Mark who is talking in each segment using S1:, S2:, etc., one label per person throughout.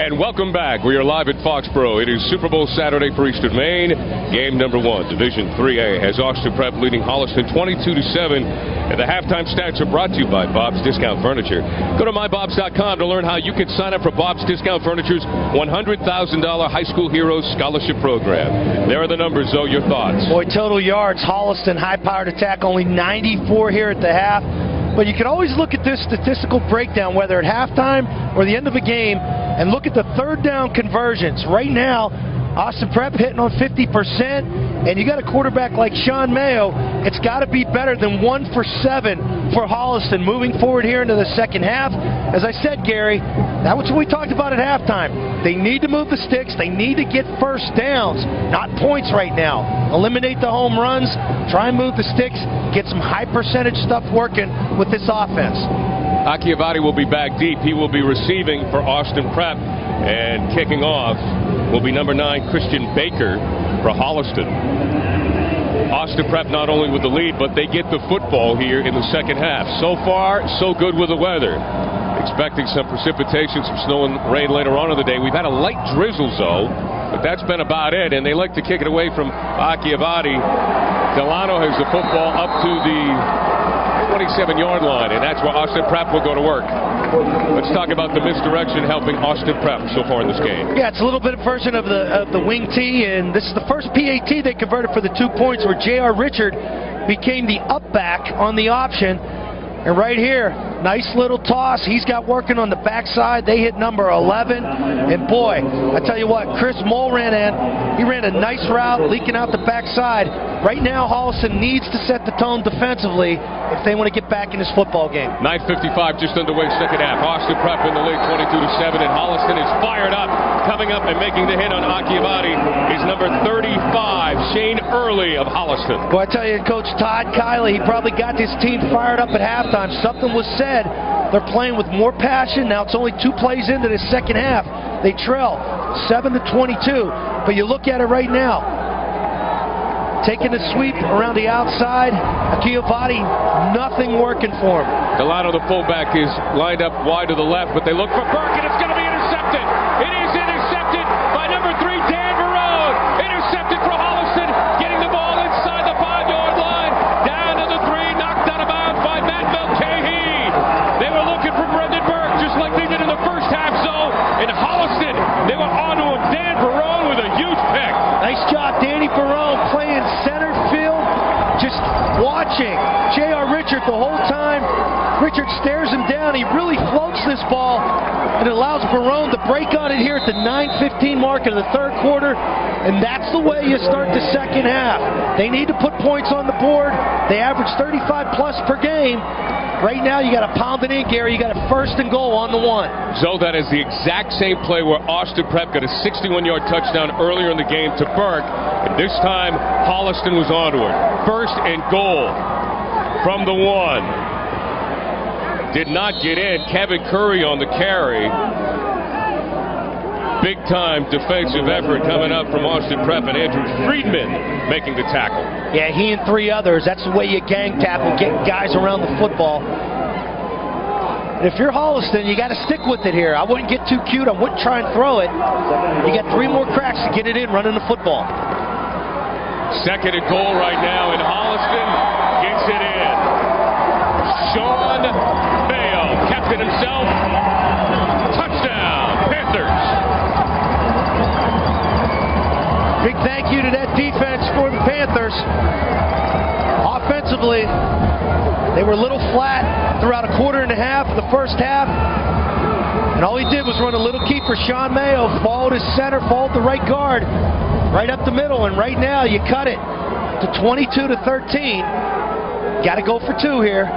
S1: And welcome back. We are live at Foxborough. It is Super Bowl Saturday for Eastern Maine. Game number 1, Division 3A, has Austin Prep leading Holliston 22-7. And the halftime stats are brought to you by Bob's Discount Furniture. Go to mybobs.com to learn how you can sign up for Bob's Discount Furniture's $100,000 High School Heroes Scholarship Program. There are the numbers, though. Your thoughts?
S2: Boy, total yards, Holliston, high-powered attack, only 94 here at the half. But you can always look at this statistical breakdown, whether at halftime or the end of a game, and look at the third down conversions. Right now, Austin Prep hitting on 50%, and you got a quarterback like Sean Mayo. It's got to be better than 1 for 7 for Holliston moving forward here into the second half. As I said, Gary, that was what we talked about at halftime. They need to move the sticks. They need to get first downs, not points right now. Eliminate the home runs, try and move the sticks, get some high percentage stuff working with this offense.
S1: Akiavati will be back deep. He will be receiving for Austin Prep, and kicking off will be number 9, Christian Baker for Holliston. Austin Prep not only with the lead, but they get the football here in the second half. So far, so good with the weather. Expecting some precipitation, some snow and rain later on in the day. We've had a light drizzle, though, but that's been about it, and they like to kick it away from Akiavati. Delano has the football up to the 27-yard line, and that's where Austin Prep will go to work. Let's talk about the misdirection helping Austin Prep so far in this game.
S2: Yeah, it's a little bit of version of the wing T, and this is the first PAT they converted for the 2 points, where J.R. Richard became the up back on the option. And right here, nice little toss. He's got working on the backside. They hit number 11. And boy, I tell you what, Chris Moll ran in. He ran a nice route, leaking out the backside. Right now, Holliston needs to set the tone defensively if they want to get back in this football game.
S1: 9:55 just underway, second half. Austin Prep in the lead, 22-7, and Holliston is fired up. Coming up and making the hit on Akiavati is number 35, Shane Early of Holliston.
S2: Well, I tell you, Coach Todd Kiley, he probably got his team fired up at halftime. Something was said. They're playing with more passion. Now it's only 2 plays into this second half. They trail 7-22. But you look at it right now. Taking a sweep around the outside. Akiavati, nothing working for him.
S1: Delano, the fullback, is lined up wide to the left, but they look for Burke, and it's going to be intercepted. It is intercepted by number 3, Dan Barone. Intercepted for Holliston, getting the ball inside the 5-yard line. Down to the 3, knocked out of bounds by Matt Mulcahy. They were looking for Brendan Burke, just like they did in the first half zone. In Holliston, they were onto him. Dan Barone with a huge pick.
S2: Nice job, Danny Barone, playing center field, just watching J.R. Richard the whole time. Richard stares him down. He really floats this ball, and it allows Barone to break on it here at the 9:15 mark of the third quarter, and that's the way you start the second half. They need to put points on the board. They average 35-plus per game. Right now, you got to pound it in, Gary. You got a first and goal on the 1.
S1: So that is the exact same play where Austin Prep got a 61-yard touchdown earlier in the game to Burke. And this time, Holliston was onto it. First and goal from the 1. Did not get in. Kevin Curry on the carry. Big-time defensive effort coming up from Austin Prep, and Andrew Friedman making the tackle.
S2: Yeah, he and 3 others. That's the way you gang tackle, get guys around the football. And if you're Holliston, you got to stick with it here. I wouldn't get too cute. I wouldn't try and throw it. You got 3 more cracks to get it in running the football.
S1: Second and goal right now, and Holliston gets it in. Sean Mayo kept it himself. Touchdown, Panthers.
S2: Big thank you to that defense for the Panthers. Offensively, they were a little flat throughout a quarter and a half of the first half. And all he did was run a little keeper. Sean Mayo followed his center, followed the right guard, right up the middle. And right now, you cut it to 22-13. Got to go for 2 here.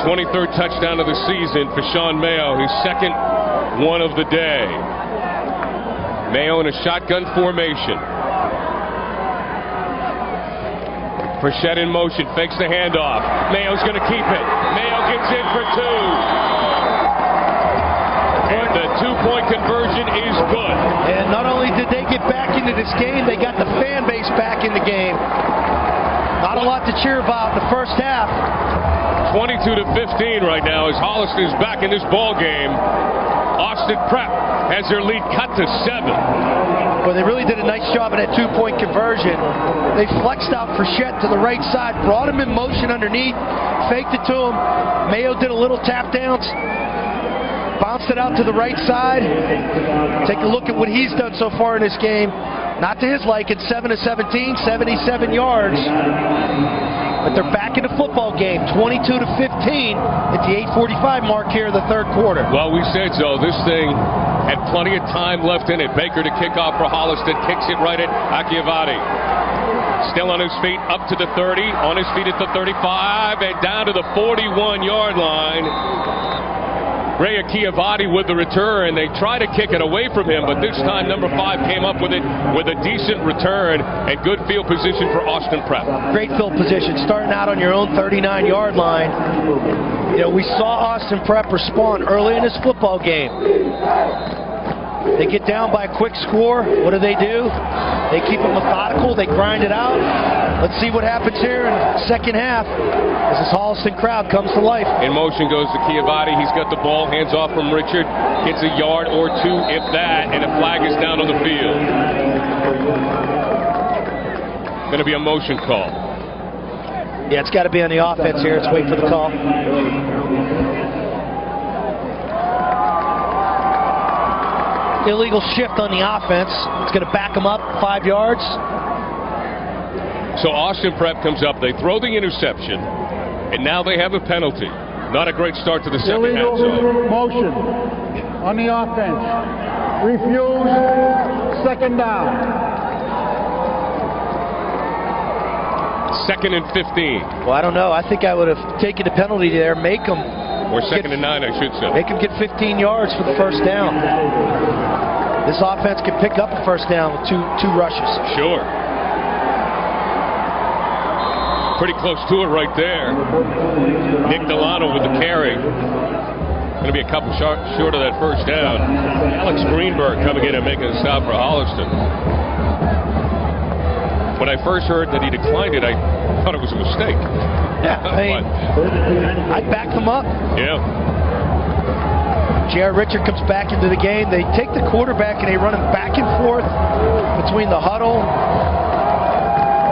S1: 23rd touchdown of the season for Sean Mayo, his second one of the day. Mayo in a shotgun formation. Frechette in motion, fakes the handoff. Mayo's going to keep it. Mayo gets in for 2. And the 2-point conversion is good.
S2: And not only did they get back into this game, they got the fan base back in the game. Not a lot to cheer about in the first half.
S1: 22-15 right now as Holliston is back in this ball game. Austin Prep has their lead cut to 7.
S2: Well, they really did a nice job of that two-point conversion. They flexed out Frechette to the right side, brought him in motion underneath, faked it to him. Mayo did a little tap dance, bounced it out to the right side. Take a look at what he's done so far in this game. Not to his liking, 7 of 17, 77 yards. But they're back in the football game, 22 to 15 at the 8:45 mark here in the third quarter.
S1: Well, we said so. This thing had plenty of time left in it. Baker to kick off for Holliston, kicks it right at Akiavati. Still on his feet, up to the 30, on his feet at the 35, and down to the 41-yard line. Ray Akiavati with the return. They try to kick it away from him, but this time number 5 came up with it with a decent return and good field position for Austin Prep.
S2: Great field position, starting out on your own 39-yard line. You know, we saw Austin Prep respond early in this football game. They get down by a quick score. What do? They keep it methodical. They grind it out. Let's see what happens here in the second half as this Holliston crowd comes to life.
S1: In motion goes to Akiavati. He's got the ball, hands off from Richard. Gets a yard or two, if that, and a flag is down on the field. Going to be a motion call.
S2: Yeah, it's got to be on the offense here. Let's wait for the call. Illegal shift on the offense. It's going to back them up 5 yards.
S1: So Austin Prep comes up. They throw the interception, and now they have a penalty. Not a great start to the second half.
S3: Illegal motion on the offense. Refuse. Second down.
S1: 2nd and 15.
S2: Well, I don't know. I think I would have taken the penalty there. Make them.
S1: Or 2nd and 9, I should say.
S2: Make them get 15 yards for the first down. This offense can pick up a first down with two rushes.
S1: Sure. Pretty close to it right there. Nick Delano with the carry. Going to be a couple short of that first down. Alex Greenberg coming in and making a stop for Holliston. When I first heard that he declined it, I thought it was a mistake.
S2: Yeah, I'd back them up.
S1: Yeah.
S2: J.R. Richard comes back into the game. They take the quarterback and they run him back and forth between the huddle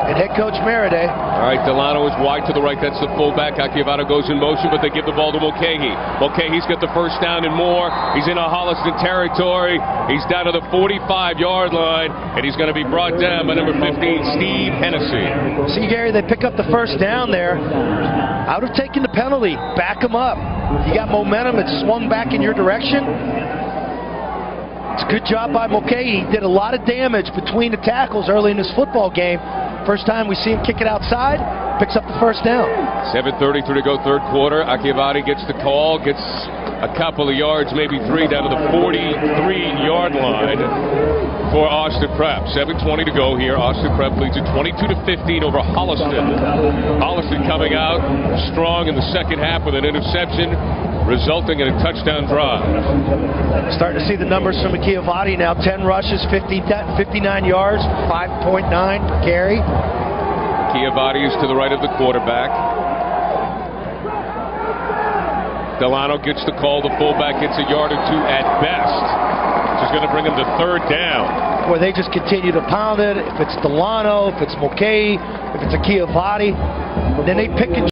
S2: and head coach Meriday.
S1: All right, Delano is wide to the right. That's the fullback. Akiavati goes in motion, but they give the ball to Mulcahy. Mulcahy's got the first down and more. He's in a Holliston territory. He's down to the 45-yard line, and he's going to be brought down by number 15, Steve Hennessy.
S2: See, Gary, they pick up the first down there. I would have taken the penalty. Back them up. You got momentum. It swung back in your direction. It's a good job by Mulcahy. He did a lot of damage between the tackles early in this football game. First time we see him kick it outside, picks up the first down.
S1: 7:33 to go, third quarter. Akiavati gets the call, gets a couple of yards, maybe 3, down to the 43-yard line for Austin Prep. 7:20 to go here. Austin Prep leads it 22 to 15 over Holliston. Holliston coming out strong in the second half with an interception, resulting in a touchdown drive.
S2: Starting to see the numbers from Akiavati now. 10 rushes, 59 yards, 5.9 per carry.
S1: Akiavati is to the right of the quarterback. Delano gets the call. The fullback gets a yard or 2 at best, which is going to bring him to third down.
S2: Where they just continue to pound it. If it's Delano, if it's Mulcahy, if it's Akiavati, then they pick and